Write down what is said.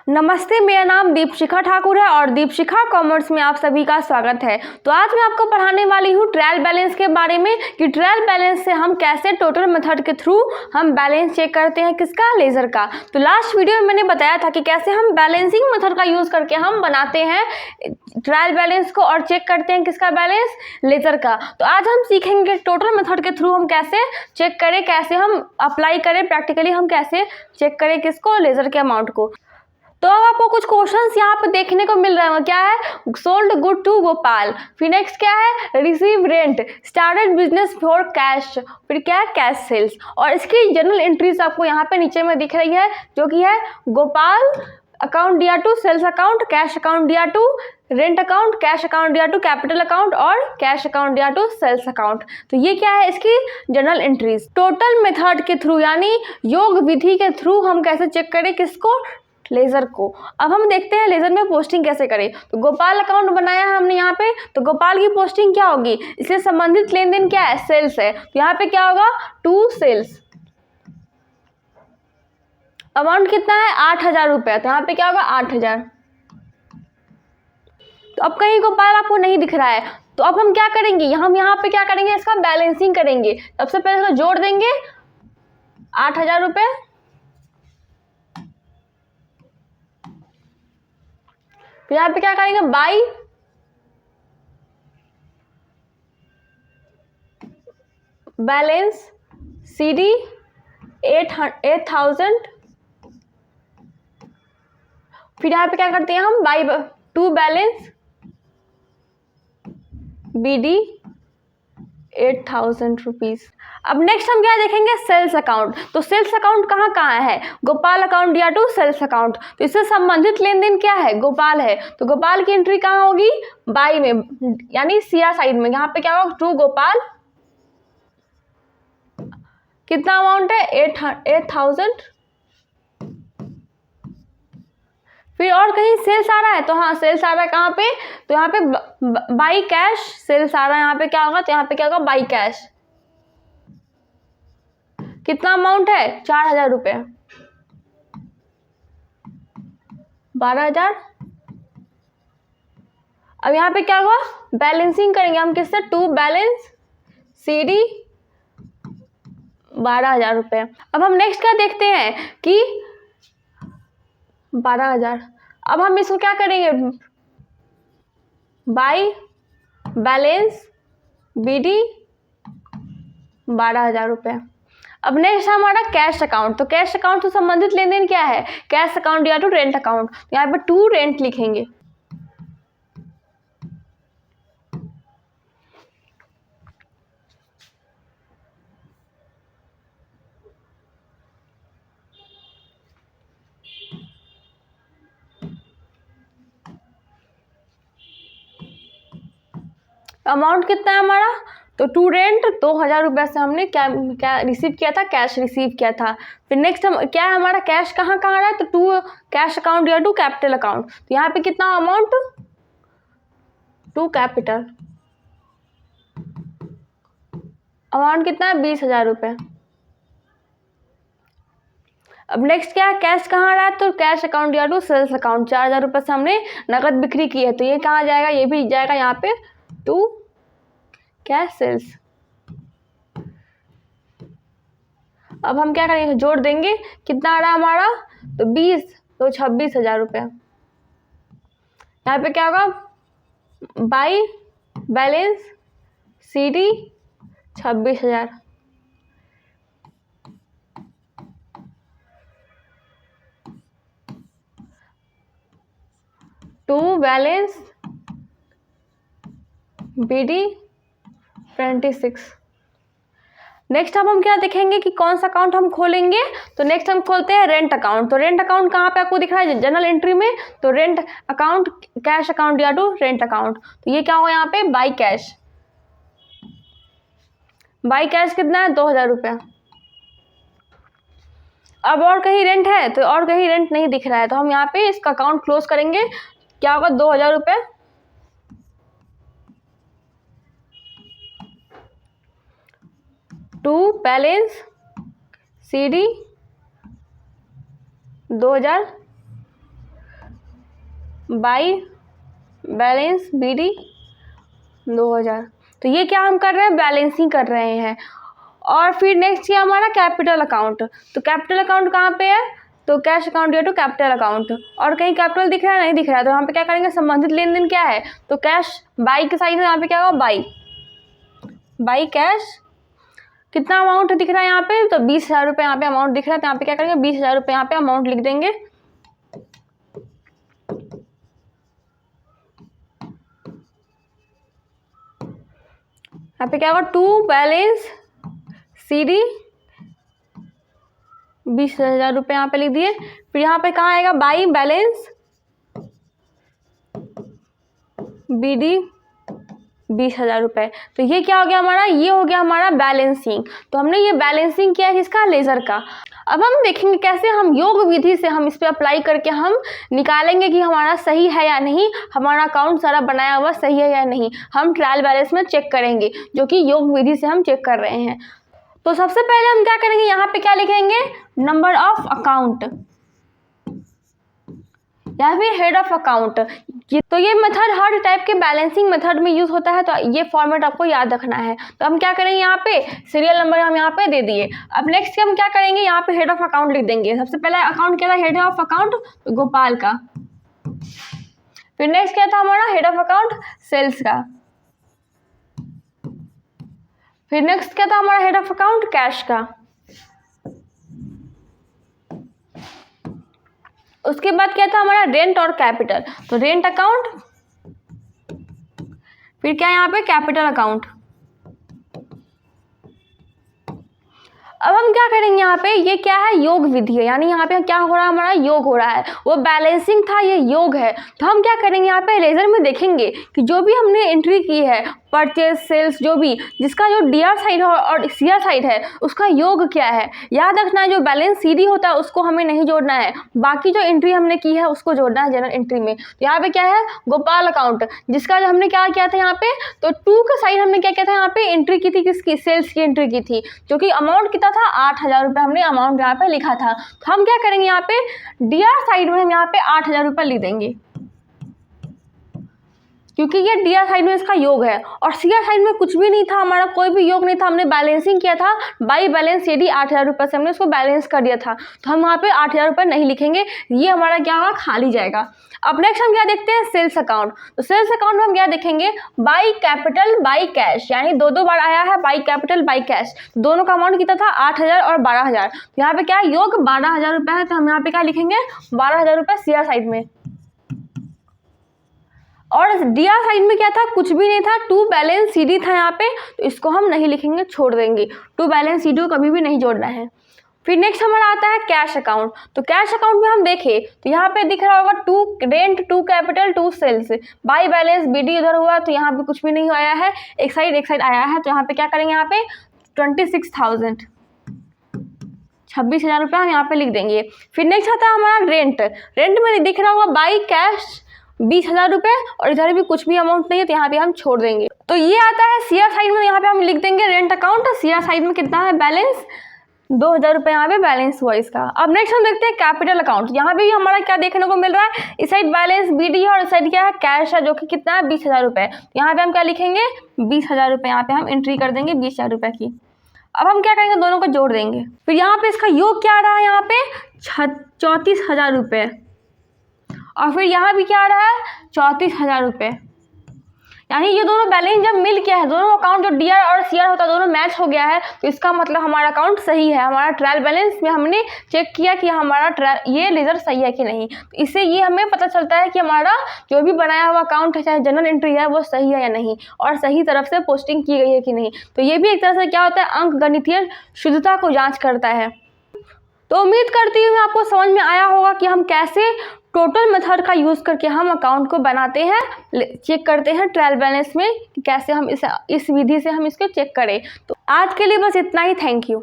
नमस्ते, मेरा नाम दीपशिखा ठाकुर है और दीपशिखा कॉमर्स में आप सभी का स्वागत है। तो आज मैं आपको पढ़ाने वाली हूँ ट्रायल बैलेंस के बारे में कि ट्रायल बैलेंस से हम कैसे टोटल मेथड के थ्रू हम बैलेंस चेक करते हैं, किसका, लेजर का। तो लास्ट वीडियो में मैंने बताया था कि कैसे हम बैलेंसिंग मेथड का यूज़ करके हम बनाते हैं ट्रायल बैलेंस को और चेक करते हैं किसका बैलेंस, लेजर का। तो आज हम सीखेंगे टोटल मेथड के थ्रू हम कैसे चेक करें, कैसे हम अप्लाई करें, प्रैक्टिकली हम कैसे चेक करें किसको, लेजर के अमाउंट को। तो अब आपको कुछ क्वेश्चंस यहाँ पे देखने को मिल रहे हैं। क्या है, सोल्ड गुड टू गोपाल, फिर नेक्स्ट क्या है, receive rent, started business for cash, फिर क्या है, कैश सेल्स। और इसकी जनरल एंट्रीज आपको यहाँ पे नीचे में दिख रही है, जो कि है गोपाल अकाउंट दिया to sales account, cash account दिया to rent account, cash account दिया टू कैपिटल अकाउंट और कैश अकाउंट दिया टू सेल्स अकाउंट। तो ये क्या है, इसकी जनरल एंट्रीज। टोटल मेथड के थ्रू यानी योग विधि के थ्रू हम कैसे चेक करें किसको, लेजर को। अब हम देखते हैं लेजर में पोस्टिंग कैसे करें। तो गोपाल अकाउंट बनाया है हमने यहाँ पे, तो गोपाल की पोस्टिंग क्या होगी, इससे संबंधित लेन देन क्या है, सेल्स है। तो यहाँ पे क्या होगा, टू सेल्स। अमाउंट कितना है, 8,000 रुपये, तो यहाँ पे क्या होगा, 8,000। तो अब कहीं गोपाल आपको नहीं दिख रहा है, तो अब हम क्या करेंगे, हम यहाँ पे क्या करेंगे, इसका बैलेंसिंग करेंगे। सबसे पहले तो जोड़ देंगे 8,000 रुपये, फिर यहाँ पे क्या करेंगे, बाई बैलेंस CD 8,000, फिर यहाँ पे क्या करते हैं हम, by two balance BD 8,000 rupees. अब नेक्स्ट हम क्या देखेंगे, सेल्स अकाउंट। तो सेल्स अकाउंट कहाँ कहाँ है, गोपाल अकाउंट दिया टू सेल्स अकाउंट, तो इससे संबंधित लेन देन क्या है, गोपाल है। तो गोपाल की एंट्री कहाँ होगी, बाई में, यानी सीरा साइड में। यहाँ पे क्या होगा, टू गोपाल, कितना अमाउंट है, 8,000। फिर और कहीं सेल्स आ रहा है, तो हाँ सेल्स आ रहा है कहाँ पे, तो यहाँ पे बाई कैश सेल्स आ रहा है। यहाँ पे क्या होगा, तो यहाँ पे क्या होगा, बाई कैश। कितना अमाउंट है, 4,000 रुपये, 12,000। अब यहाँ पे क्या होगा, बैलेंसिंग करेंगे हम किससे, टू बैलेंस CD 12,000 रुपये। अब हम नेक्स्ट क्या देखते हैं कि 12,000। अब हम इसको क्या करेंगे, बाई बैलेंस BD 12,000 रुपये। अब नेक्स्ट हमारा कैश अकाउंट। तो कैश अकाउंट से संबंधित लेन देन क्या है, कैश अकाउंट या टू रेंट अकाउंट। तो यहाँ पे टू रेंट लिखेंगे। अमाउंट कितना है हमारा, तो टू रेंट 2,000 रुपये से हमने क्या रिसीव किया था, कैश रिसीव किया था। फिर नेक्स्ट हम क्या है, हमारा कैश कहाँ कहाँ रहा है, तो टू कैश अकाउंट या टू कैपिटल अकाउंट। तो यहाँ पे कितना अमाउंट, टू कैपिटल, अमाउंट कितना है, 20,000 रुपये। अब नेक्स्ट क्या है, कैश कहाँ रहा है, तो कैश अकाउंट या टू सेल्स अकाउंट, 4,000 रुपये से हमने नकद बिक्री की है। तो ये कहाँ जाएगा, ये भी जाएगा यहाँ पे टू कैश सेल्स। अब हम क्या करेंगे, जोड़ देंगे, कितना आ रहा है हमारा, तो 20, तो 26,000 रुपये। यहाँ पे क्या होगा, by balance CD 26,000, to balance BD 26। Next अब हम क्या देखेंगे कि कौन सा अकाउंट हम खोलेंगे। तो नेक्स्ट हम खोलते हैं रेंट अकाउंट। तो रेंट अकाउंट कहाँ पे आपको दिख रहा है, जनरल एंट्री में। तो रेंट अकाउंट, कैश अकाउंट या टू रेंट अकाउंट। तो ये क्या होगा, यहाँ पे बाई कैश, बाई कैश कितना है, 2,000 रुपये। अब और कहीं रेंट है, तो और कहीं रेंट नहीं दिख रहा है, तो हम यहाँ पे इसका अकाउंट क्लोज करेंगे। क्या होगा, 2,000 रुपये, to balance CD 2,000 by balance BD 2000। तो ये क्या हम कर रहे हैं, बैलेंसिंग कर रहे हैं। और फिर नेक्स्ट क्या हमारा कैपिटल अकाउंट। तो कैपिटल अकाउंट कहाँ पे है, तो कैश अकाउंट या टू कैपिटल अकाउंट। और कहीं कैपिटल दिख रहा है, नहीं दिख रहा है, तो यहाँ पे क्या करेंगे, संबंधित लेन देन क्या है, तो कैश बाई के साइड में यहाँ पे क्या होगा, बाई कैश। कितना अमाउंट दिख रहा है यहाँ पे, तो 20,000 रुपये यहाँ पे अमाउंट दिख रहा है। तो यहाँ पे क्या करेंगे, 20,000 रुपये यहाँ पे अमाउंट लिख देंगे। यहाँ पे क्या होगा, टू बैलेंस CD 20,000 रुपये यहाँ पे लिख दिए। फिर यहाँ पे कहाँ आएगा, बाई बैलेंस BD 20,000 रुपये। तो ये क्या हो गया हमारा, ये हो गया हमारा बैलेंसिंग। तो हमने ये बैलेंसिंग किया किसका, लेजर का। अब हम देखेंगे कैसे हम योग विधि से हम इस पे अप्लाई करके हम निकालेंगे कि हमारा सही है या नहीं, हमारा अकाउंट सारा बनाया हुआ सही है या नहीं। हम ट्रायल बैलेंस में चेक करेंगे, जो कि योग विधि से हम चेक कर रहे हैं। तो सबसे पहले हम क्या करेंगे, यहाँ पे क्या लिखेंगे, नंबर ऑफ अकाउंट या फिर हेड ऑफ अकाउंट। तो ये मेथड हर टाइप के बैलेंसिंग मेथड में यूज होता है, तो ये फॉर्मेट आपको याद रखना है। तो हम क्या करेंगे, यहाँ पे सीरियल नंबर हम यहाँ पे दे दिए। अब नेक्स्ट हम क्या करेंगे, यहाँ पे हेड ऑफ अकाउंट लिख देंगे। सबसे पहले अकाउंट क्या था, हेड ऑफ अकाउंट गोपाल का। फिर नेक्स्ट क्या था हमारा, हेड ऑफ अकाउंट सेल्स का। फिर नेक्स्ट क्या था हमारा, हेड ऑफ अकाउंट कैश का। उसके बाद क्या था हमारा, रेंट और कैपिटल। तो रेंट अकाउंट, फिर क्या यहाँ पे कैपिटल अकाउंट। अब हम क्या करेंगे, यहाँ पे ये क्या है, योग विधि है, यानी यहाँ पे क्या हो रहा है, हमारा योग हो रहा है। वो बैलेंसिंग था, ये योग है। तो हम क्या करेंगे, यहाँ पे लेजर में देखेंगे कि जो भी हमने एंट्री की है, परचेज सेल्स, जो भी जिसका जो DR साइड है और CR साइड है, उसका योग क्या है। याद रखना है, जो बैलेंस CD होता है उसको हमें नहीं जोड़ना है, बाकी जो एंट्री हमने की है उसको जोड़ना है जनरल एंट्री में। तो यहाँ पे क्या है, गोपाल अकाउंट, जिसका जो हमने क्या किया था यहाँ पे, तो 2 का साइड हमने क्या किया था, यहाँ पे एंट्री की थी, किसकी, सेल्स की एंट्री की थी, जो कि अमाउंट कितना था, 8,000 रुपये हमने अमाउंट यहाँ पे लिखा था। तो हम क्या करेंगे, यहाँ पे DR साइड में हम यहाँ पे 8,000 रुपये लिख देंगे, क्योंकि ये DR साइड में इसका योग है। और CR साइड में कुछ भी नहीं था, हमारा कोई भी योग नहीं था, हमने बैलेंसिंग किया था बाई बैलेंस CD 8,000 रुपये से हमने उसको बैलेंस कर दिया था। तो हम वहाँ पे 8,000 रुपये नहीं लिखेंगे, ये हमारा क्या होगा, खाली जाएगा। अब नेक्स्ट हम क्या देखते हैं, सेल्स अकाउंट। तो सेल्स अकाउंट में हम क्या देखेंगे, बाई कैपिटल बाई कैश, यानी दो बार आया है बाई कैपिटल बाई कैश। दोनों का अमाउंट कितना था, 8,000 और 12,000। तो यहाँ पे क्या है, योग 12,000 रुपये है। तो हम यहाँ पे क्या लिखेंगे, 12,000 रुपये CR साइड में। और DR साइड में क्या था, कुछ भी नहीं था, टू बैलेंस CD था यहाँ पे, तो इसको हम नहीं लिखेंगे, छोड़ देंगे। टू बैलेंस CD को कभी भी नहीं जोड़ना है। फिर नेक्स्ट हमारा आता है कैश अकाउंट। तो कैश अकाउंट में हम देखें तो यहाँ पे दिख रहा होगा 2 rent, 2 capital, 2 sales, by balance BD उधर हुआ, तो यहाँ पे कुछ भी नहीं आया है, एक साइड आया है। तो यहाँ पे क्या करेंगे, यहाँ पे 26,000, 26,000 रुपये हम यहाँ पे लिख देंगे। फिर नेक्स्ट आता है हमारा रेंट। रेंट में दिख रहा होगा बाई कैश 20,000 रुपये, और इधर भी कुछ भी अमाउंट नहीं है, तो यहाँ पे हम छोड़ देंगे। तो ये आता है CR साइड में, यहाँ पे हम लिख देंगे रेंट अकाउंट। CR साइड में कितना है, बैलेंस 2,000 रुपये यहाँ पे बैलेंस हुआ इसका। अब नेक्स्ट हम देखते हैं कैपिटल अकाउंट। यहाँ पे भी हमारा क्या देखने को मिल रहा है, इस साइड बैलेंस BD है और इस साइड क्या है, कैश है, जो कि कितना है, 20,000 रुपये। यहाँ पे हम क्या लिखेंगे, 20,000 रुपये यहाँ पे हम एंट्री कर देंगे, 20,000 रुपये की। अब हम क्या करेंगे, दोनों को जोड़ देंगे। फिर यहाँ पे इसका योग क्या आ रहा है, यहाँ पे 34,000 रुपये, और फिर यहाँ भी क्या आ रहा है, 34,000 रुपये। यानी ये दोनों बैलेंस जब मिल गया है, दोनों अकाउंट जो DR और CR होता है दोनों मैच हो गया है, तो इसका मतलब हमारा अकाउंट सही है। हमारा ट्रायल बैलेंस में हमने चेक किया कि हमारा ये लेजर सही है कि नहीं। तो इससे ये हमें पता चलता है कि हमारा जो भी बनाया हुआ अकाउंट है, चाहे जनरल एंट्री है, वो सही है या नहीं, और सही तरफ से पोस्टिंग की गई है कि नहीं। तो ये भी एक तरह से क्या होता है, अंक गणितीय शुद्धता को जाँच करता है। तो उम्मीद करती हूँ आपको समझ में आया होगा कि हम कैसे टोटल मेथड का यूज़ करके हम अकाउंट को बनाते हैं, चेक करते हैं ट्रायल बैलेंस में, कैसे हम इस विधि से हम इसको चेक करें। तो आज के लिए बस इतना ही। Thank you.